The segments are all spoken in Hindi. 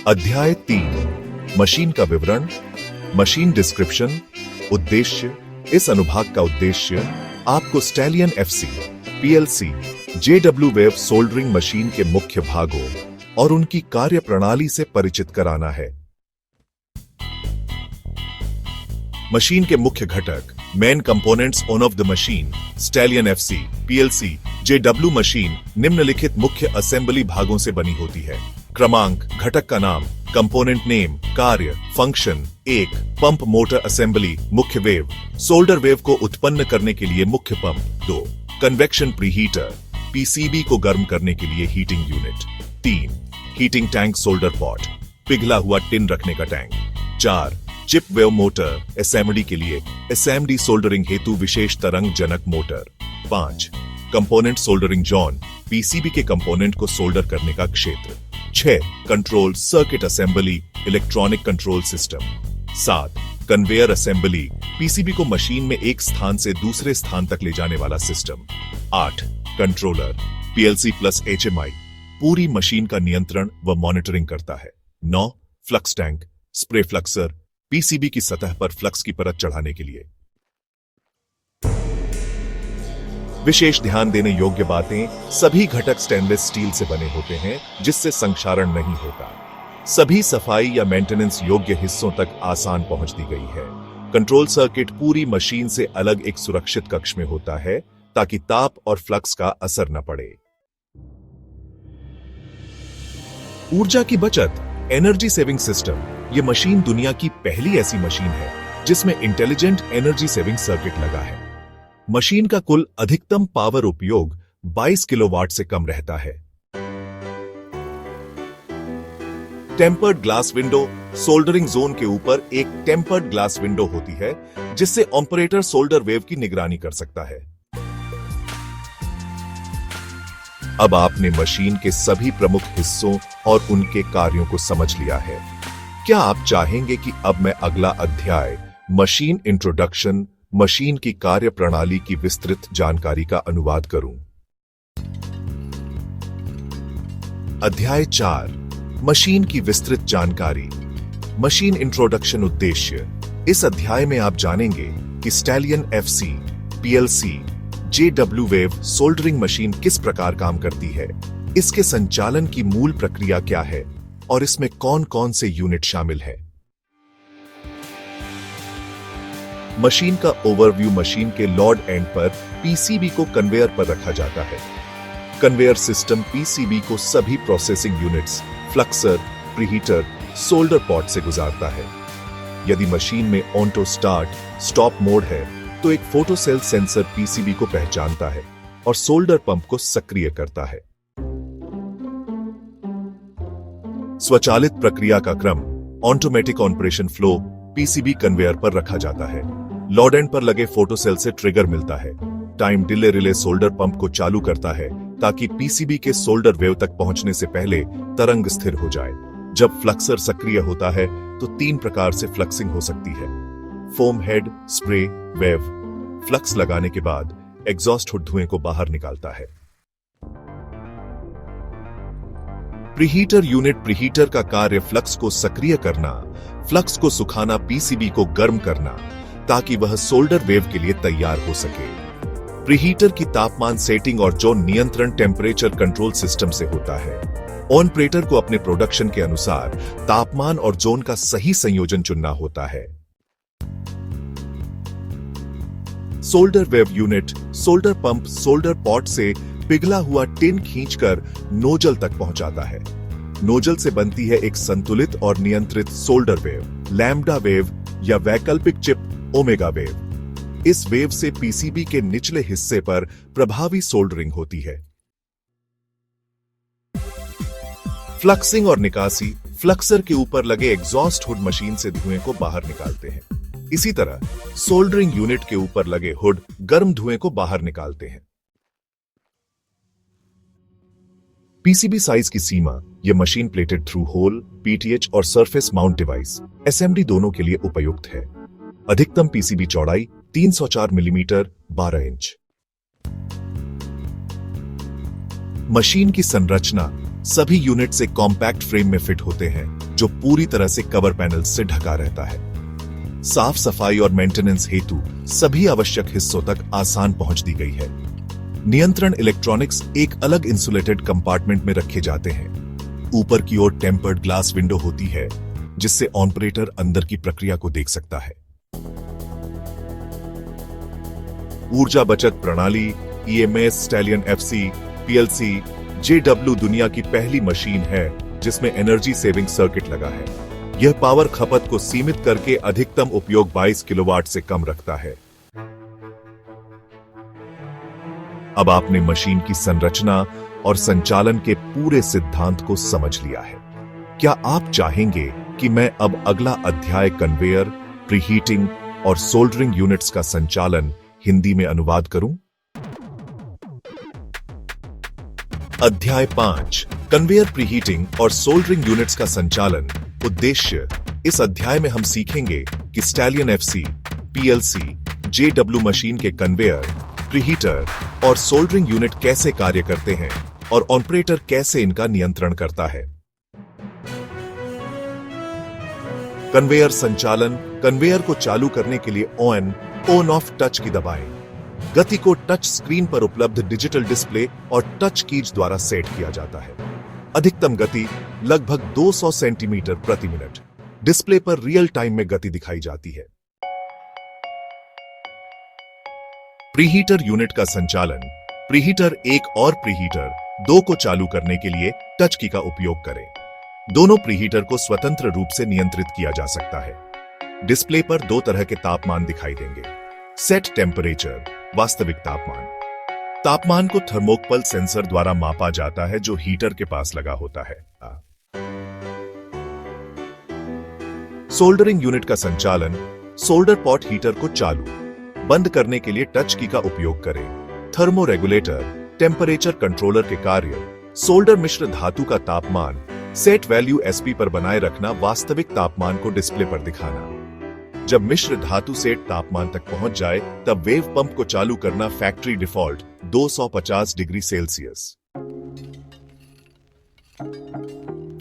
अध्याय 3 मशीन का विवरण, मशीन डिस्क्रिप्शन। उद्देश्य। इस अनुभाग का उद्देश्य आपको stallion FC, PLC, JW wave soldering machine के मुख्य भागों और उनकी कार्यप्रणाली से परिचित कराना है। मशीन के मुख्य घटक, main components of the machine, stallion FC, PLC, JW machine निम्नलिखित मुख्य असेंबली भागों से बनी होती है। क्रमांक, घटक का नाम, कंपोनेंट नेम, कार्य, फंक्शन। 1. पंप मोटर असेंबली, मुख्य वेव, सोल्डर वेव को उत्पन्न करने के लिए मुख्य पंप। 2. कन्वेक्शन प्रीहीटर, पीसीबी को गर्म करने के लिए heating unit. 3. Heating tank solder pot, पिघला हुआ टिन रखने का टैंक। 4. चिप वेव मोटर, एसएमडी के लिए एसएमडी सोल्डरिंग हेतु विशेष तरंग जनक motor. 5. Component soldering zone, PCB के कंपोनेंट को सोल्डर करने का क्षेत्र। 6. Control circuit assembly, electronic control system. 7. Conveyor assembly, PCB को मशीन में एक स्थान से दूसरे स्थान तक ले जाने वाला system. 8. Controller, PLC plus HMI, पूरी मशीन का नियंत्रण व मॉनिटरिंग करता है। 9. फ्लक्स टैंक, स्प्रे फ्लक्सर, पीसीबी की सतह पर फ्लक्स की परत चढ़ाने के लिए। विशेष ध्यान देने योग्य बातें, सभी घटक स्टेनलेस स्टील से बने होते हैं जिससे संक्षारण नहीं होता। सभी सफाई या मेंटेनेंस योग्य हिस्सों तक आसान पहुंच दी गई है। कंट्रोल सर्किट पूरी मशीन से अलग एक सुरक्षित कक्ष में होता है ताकि ताप और फ्लक्स का असर न पड़े। ऊर्जा की बचत, एनर्जी सेविंग सिस्टम। यह मशीन दुनिया की पहली ऐसी मशीन है जिसमें इंटेलिजेंट एनर्जी सेविंग सर्किट लगा है। मशीन का कुल अधिकतम पावर उपयोग 22 किलोवाट से कम रहता है। Tempered glass window, soldering zone के ऊपर एक टेम्पर्ड ग्लास विंडो होती है जिससे ऑपरेटर सोल्डर वेव की निगरानी कर सकता है। अब आपने मशीन के सभी प्रमुख हिस्सों और उनके कार्यों को समझ लिया है। क्या आप चाहेंगे कि अब मैं अगला अध्याय, मशीन इंट्रोडक्शन, मशीन की कार्यप्रणाली की विस्तृत जानकारी का अनुवाद करूं? अध्याय 4 मशीन की विस्तृत जानकारी, मशीन इंट्रोडक्शन। उद्देश्य। इस अध्याय में आप जानेंगे कि stallion FC, PLC, JW wave soldering machine किस प्रकार काम करती है, इसके संचालन की मूल प्रक्रिया क्या है और इसमें कौन कौन से यूनिट शामिल है। मशीन का ओवरव्यू। मशीन के लॉड एंड पर पीसीबी को कन्वेयर पर रखा जाता है। कन्वेयर सिस्टम पीसीबी को सभी processing units, fluxer, preheater, solder pot से गुजारता है। यदि मशीन में ऑटो स्टार्ट, स्टॉप मोड है तो एक फोटोसेल सेंसर पीसीबी को पहचानता है और सोल्डर पंप को सक्रिय करता है। स्वचालित प्रक्रिया का क्रम, automatic operation flow, PCB conveyor पर रखा जाता है। लॉड एंड पर लगे फोटोसेल से ट्रिगर मिलता है। Time delay relay solder pump को चालू करता है ताकि पीसीबी के सोल्डर वेव तक पहुंचने से पहले तरंग स्थिर हो जाए। जब फ्लक्सर सक्रिय होता है तो 3 प्रकार से फ्लक्सिंग हो सकती है: foam head, spray, wave. Flux लगाने के बाद एग्जॉस्ट हुड धुएं को बाहर निकालता है। Preheater unit. प्रीहीटर का कार्य फ्लक्स को सक्रिय करना, फ्लक्स को सुखाना, पीसीबी को गर्म करना ताकि वह सोल्डर वेव के लिए तैयार हो सके। प्रीहीटर की तापमान सेटिंग और जोन नियंत्रण टेम्परेचर कंट्रोल सिस्टम से होता है। ऑपरेटर को अपने प्रोडक्शन के अनुसार तापमान और जोन का सही संयोजन चुनना होता है। Solder wave unit. Solder pump solder pot से पिघला हुआ टिन खींचकर नोजल तक पहुंचाता है। नोजल से बनती है एक संतुलित और नियंत्रित सोल्डर वेव, लैम्बडा वेव या वैकल्पिक चिप ओमेगा वेव। इस वेव से पीसीबी के निचले हिस्से पर प्रभावी सोल्डरिंग होती है। फ्लक्सिंग और निकासी। फ्लक्सर के ऊपर लगे एग्जॉस्ट हुड मशीन से धुएं को बाहर निकालते हैं। इसी तरह सोल्डरिंग यूनिट के ऊपर लगे हुड गर्म धुएं को बाहर निकालते हैं। पीसीबी साइज की सीमा। यह machine plated through hole, PTH और सरफेस माउंट डिवाइस, एसएमडी दोनों के लिए उपयुक्त है। अधिकतम पीसीबी चौड़ाई 304 मिलीमीटर 12 इंच। मशीन की संरचना। सभी यूनिट्स एक कॉम्पैक्ट फ्रेम में फिट होते हैं जो पूरी तरह से कवर पैनल से ढका रहता है। साफ सफाई और मेंटेनेंस हेतु सभी आवश्यक हिस्सों तक आसान पहुंच दी गई है। नियंत्रण इलेक्ट्रॉनिक्स एक अलग इंसुलेटेड कंपार्टमेंट में रखे जाते हैं। ऊपर की ओर टेम्पर्ड ग्लास विंडो होती है जिससे ऑपरेटर अंदर की प्रक्रिया को देख सकता है। ऊर्जा बचत प्रणाली EMS stallion FC PLC JW दुनिया की पहली मशीन है जिसमें एनर्जी सेविंग सर्किट लगा है। यह पावर खपत को सीमित करके अधिकतम उपयोग 22 किलोवाट से कम रखता है। अब आपने मशीन की संरचना और संचालन के पूरे सिद्धांत को समझ लिया है। क्या आप चाहेंगे कि मैं अब अगला अध्याय कन्वेयर, प्रीहीटिंग और सोल्डरिंग यूनिट्स का संचालन हिंदी में अनुवाद करूं? अध्याय 5 कन्वेयर, प्रीहीटिंग और सोल्डरिंग यूनिट्स का संचालन। उद्देश्य: इस अध्याय में हम सीखेंगे कि stallion FC, PLC, JW machine के कन्वेयर, प्रीहीटर और सोल्डरिंग यूनिट कैसे कार्य करते हैं और ऑपरेटर कैसे इनका नियंत्रण करता है। कन्वेयर संचालन। कन्वेयर को चालू करने के लिए ऑन ऑफ टच की दबाएं। गति को टच स्क्रीन पर उपलब्ध डिजिटल डिस्प्ले और टच कीज द्वारा सेट किया जाता है। अधिकतम गति लगभग 200 सेंटीमीटर प्रति मिनट। डिस्प्ले पर रियल टाइम में गति दिखाई जाती है। प्रीहीटर यूनिट का संचालन। प्रीहीटर 1 और प्रीहीटर 2 को चालू करने के लिए टच की का उपयोग करें। दोनों प्रीहीटर को स्वतंत्र रूप से नियंत्रित किया जा सकता है। डिस्प्ले पर 2 तरह के तापमान दिखाई देंगे। सेट टेम्परेचर, वास्तविक तापमान। तापमान को थर्मोकपल सेंसर द्वारा मापा जाता है जो हीटर के पास लगा होता है। सोल्डरिंग यूनिट का संचालन। सोल्डर पॉट हीटर को चालू बंद करने के लिए टच की का उपयोग करें। थर्मो रेगुलेटर, टेम्परेचर कंट्रोलर के कार्य। सोल्डर मिश्र धातु का तापमान सेट वैल्यू SP पर बनाए रखना, वास्तविक तापमान को डिस्प्ले पर दिखाना। जब मिश्र धातु सेट तापमान तक पहुंच जाए तब वेव पंप को चालू करना, factory default 250 degree Celsius.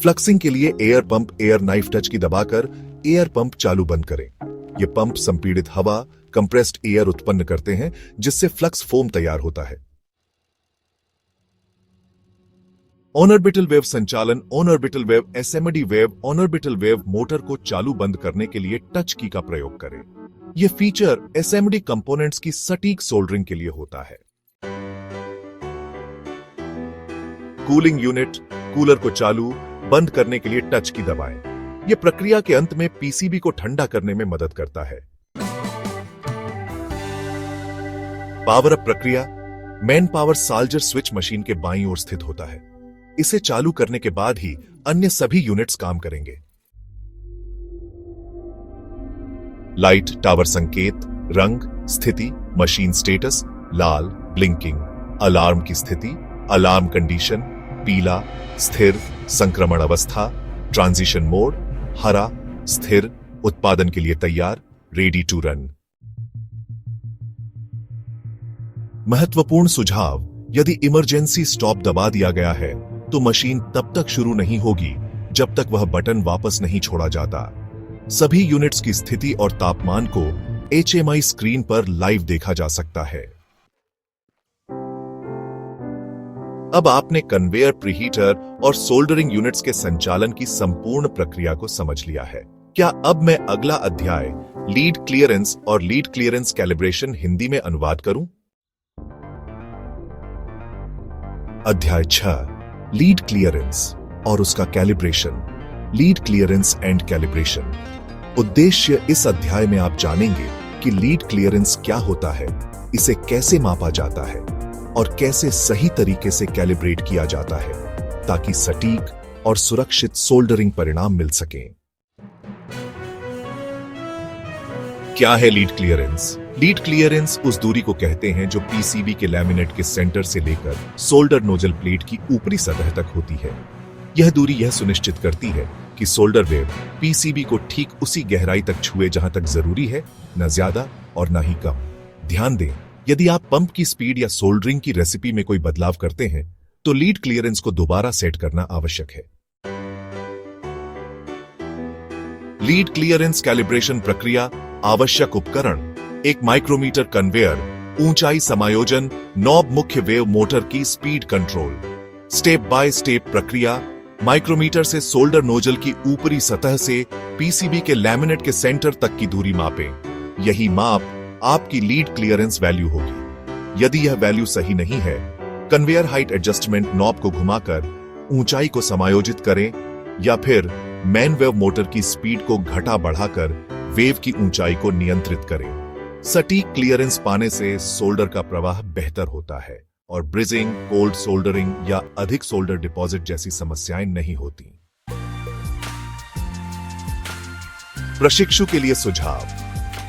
Fluxing के लिए air pump, air knife touch की दबाकर एयर पंप चालू बंद करें। ये पंप संपीड़ित हवा, कंप्रेस्ड एयर उत्पन्न करते हैं जिससे फ्लक्स फोम तैयार होता है। ऑनऑर्बिटल वेव संचालन। On orbital wave SMD wave. On orbital wave motor को चालू बंद करने के लिए टच की का प्रयोग करें। यह फीचर SMD कंपोनेंट्स की सटीक सोल्डरिंग के लिए होता है। Cooling unit. कूलर को चालू बंद करने के लिए टच की दबाएं। यह प्रक्रिया के अंत में PCB को ठंडा करने में मदद करता है। पावर अप प्रक्रिया। मेन पावर साल्जर स्विच मशीन के बाईं ओर स्थित होता है। इसे चालू करने के बाद ही अन्य सभी यूनिट्स काम करेंगे। लाइट, टावर संकेत, रंग, स्थिति, मशीन स्टेटस, लाल ब्लिंकिंग, अलार्म की स्थिति, अलार्म कंडीशन, पीला स्थिर, संक्रमण अवस्था, ट्रांजिशन मोड, हरा स्थिर, उत्पादन के लिए तैयार, रेडी टू रन। महत्वपूर्ण सुझाव: यदि इमरजेंसी स्टॉप दबा दिया गया है तो मशीन तब तक शुरू नहीं होगी जब तक वह बटन वापस नहीं छोड़ा जाता। सभी यूनिट्स की स्थिति और तापमान को HMI स्क्रीन पर लाइव देखा जा सकता है। अब आपने कन्वेयर, प्रीहीटर और सोल्डरिंग यूनिट्स के संचालन की संपूर्ण प्रक्रिया को समझ लिया है। क्या अब मैं अगला अध्याय लीड क्लियरेंस और लीड क्लियरेंस कैलिब्रेशन हिंदी में अनुवाद करूं? अध्याय 6 लीड क्लियरेंस और उसका calibration. Lead clearance and calibration. उद्देश्य: इस अध्याय में आप जानेंगे कि लीड क्लियरेंस क्या होता है, इसे कैसे मापा जाता है और कैसे सही तरीके से कैलिब्रेट किया जाता है ताकि सटीक और सुरक्षित सोल्डरिंग परिणाम मिल सकें। क्या है लीड क्लियरेंस? लीड क्लियरेंस उस दूरी को कहते हैं जो PCB के लैमिनेट के सेंटर से लेकर सोल्डर नोजल प्लेट की ऊपरी सतह तक होती है। यह दूरी यह सुनिश्चित करती है कि सोल्डर वेव PCB को ठीक उसी गहराई तक छुए जहां तक जरूरी है, न ज्यादा और न ही कम। ध्यान दें, यदि आप पंप की स्पीड या सोल्डरिंग की रेसिपी में कोई बदलाव करते हैं तो लीड क्लियरेंस को दोबारा सेट करना आवश्यक है। लीड क्लियरेंस कैलिब्रेशन प्रक्रिया, आवश्यक उपकरण, एक माइक्रोमीटर कन्वेयर, ऊंचाई समायोजन, नॉब, मुख्य वेव मोटर की speed control. Step by step प्रक्रिया, माइक्रोमीटर से सोल्डर नोजल की ऊपरी सतह से पीसीबी के लैमिनेट के सेंटर तक की दूरी मापें। यही माप आपकी लीड क्लियरेंस वैल्यू होगी। यदि यह वैल्यू सही नहीं है, कन्वेयर हाइट एडजस्टमेंट नॉब को घुमाकर ऊंचाई को समायोजित करें या फिर मैन वेव मोटर की स्पीड को घटा बढ़ाकर वेव की ऊंचाई को नियंत्रित करें। सटीक क्लियरेंस पाने से सोल्डर का प्रवाह बेहतर होता है और ब्रिजिंग, कोल्ड सोल्डरिंग या अधिक सोल्डर डिपॉजिट जैसी समस्याएं नहीं होती। प्रशिक्षु के लिए सुझाव: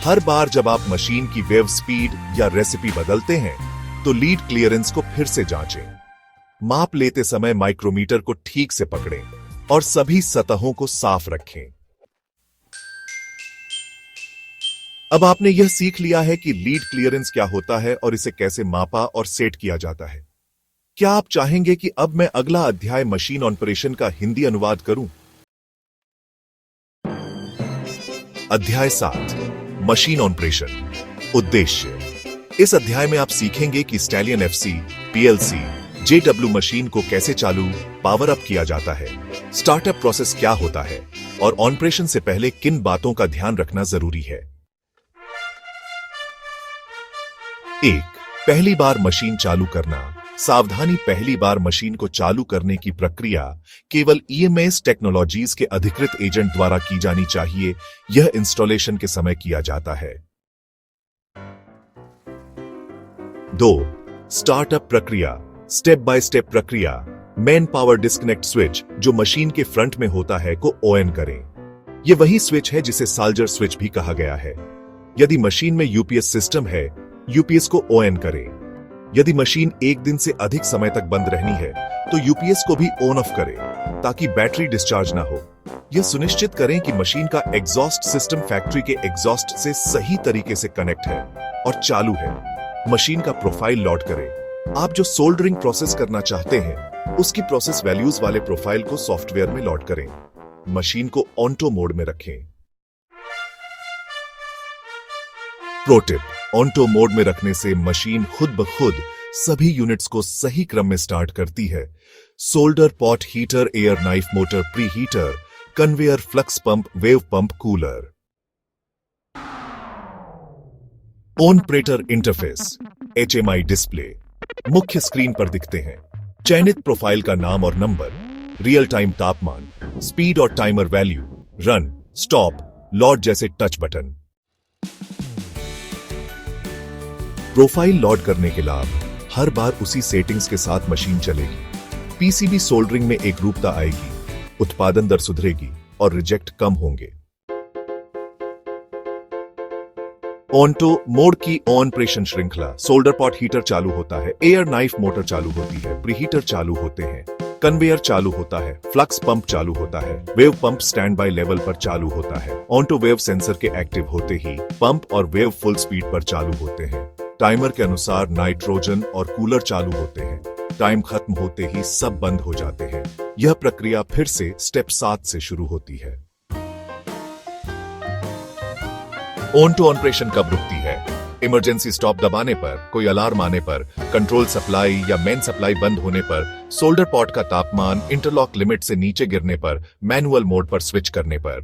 हर बार जब आप मशीन की वेव स्पीड या रेसिपी बदलते हैं तो लीड क्लियरेंस को फिर से जांचें। माप लेते समय माइक्रोमीटर को ठीक से पकड़ें और सभी सतहों को साफ रखें। अब आपने यह सीख लिया है कि लीड क्लियरेंस क्या होता है और इसे कैसे मापा और सेट किया जाता है। क्या आप चाहेंगे कि अब मैं अगला अध्याय मशीन ऑपरेशन का हिंदी अनुवाद करूं? अध्याय 7, मशीन ऑपरेशन। उद्देश्य: इस अध्याय में आप सीखेंगे कि stallion FC, PLC, JW machine को कैसे चालू, पावर अप किया जाता है, स्टार्टअप प्रोसेस क्या होता है और ऑपरेशन से पहले किन बातों का ध्यान रखना जरूरी है। 1. पहली बार मशीन चालू करना। सावधानी: पहली बार मशीन को चालू करने की प्रक्रिया केवल ईएमएस टेक्नोलॉजीज के अधिकृत एजेंट द्वारा की जानी चाहिए। यह इंस्टॉलेशन के समय किया जाता है। 2. स्टार्टअप प्रक्रिया। स्टेप बाय स्टेप प्रक्रिया। मेन पावर डिस्कनेक्ट स्विच, जो मशीन के फ्रंट में होता है, को ऑन करें। यह वही स्विच है जिसे साल्जर स्विच भी कहा गया है। यदि मशीन में यूपीएस सिस्टम है, यूपीएस को ऑन करें। यदि मशीन एक दिन से अधिक समय तक बंद रहनी है तो यूपीएस को भी ऑन ऑफ करें ताकि बैटरी डिस्चार्ज ना हो। यह सुनिश्चित करें कि मशीन का एग्जॉस्ट सिस्टम फैक्ट्री के एग्जॉस्ट से सही तरीके से कनेक्ट है और चालू है। मशीन का प्रोफाइल लोड करें। आप जो सोल्डरिंग प्रोसेस करना चाहते हैं उसकी प्रोसेस वैल्यूज वाले प्रोफाइल को सॉफ्टवेयर में लोड करें। मशीन को ऑटो मोड में रखें। प्रो टिप: ऑटो मोड में रखने से मशीन खुद ब खुद सभी यूनिट्स को सही क्रम में स्टार्ट करती है। Solder, pot heater, air knife motor, pre heater, conveyor, flux pump, wave pump, cooler. Operator interface. HMI display मुख्य स्क्रीन पर दिखते हैं। चयनित प्रोफाइल का नाम और नंबर, रियल टाइम तापमान, स्पीड और timer value, run, stop, load जैसे टच बटन। प्रोफाइल लोड करने के लाभ: हर बार उसी सेटिंग्स के साथ मशीन चलेगी। पीसीबी सोल्डरिंग में एक रूपता आएगी, उत्पादन दर सुधरेगी और रिजेक्ट कम होंगे। ऑटो मोड की ऑपरेशन श्रृंखला: सोल्डर पॉट हीटर चालू होता है, एयर नाइफ मोटर चालू होती है, प्रीहीटर चालू होते हैं, कन्वेयर चालू होता है, फ्लक्स पंप चालू होता है, wave pump stand by level पर चालू होता है। ऑटो वेव सेंसर के एक्टिव होते ही पंप और वेव फुल स्पीड पर चालू होते हैं। टाइमर के अनुसार नाइट्रोजन और कूलर चालू होते हैं। टाइम खत्म होते ही सब बंद हो जाते हैं। यह प्रक्रिया फिर से स्टेप 7 से शुरू होती है। ऑटो ऑपरेशन कब रुकती है? इमरजेंसी स्टॉप दबाने पर, कोई अलार्म आने पर, कंट्रोल सप्लाई या मेन सप्लाई बंद होने पर, सोल्डर पॉट का तापमान इंटरलॉक लिमिट से नीचे गिरने पर, मैनुअल मोड पर स्विच करने पर।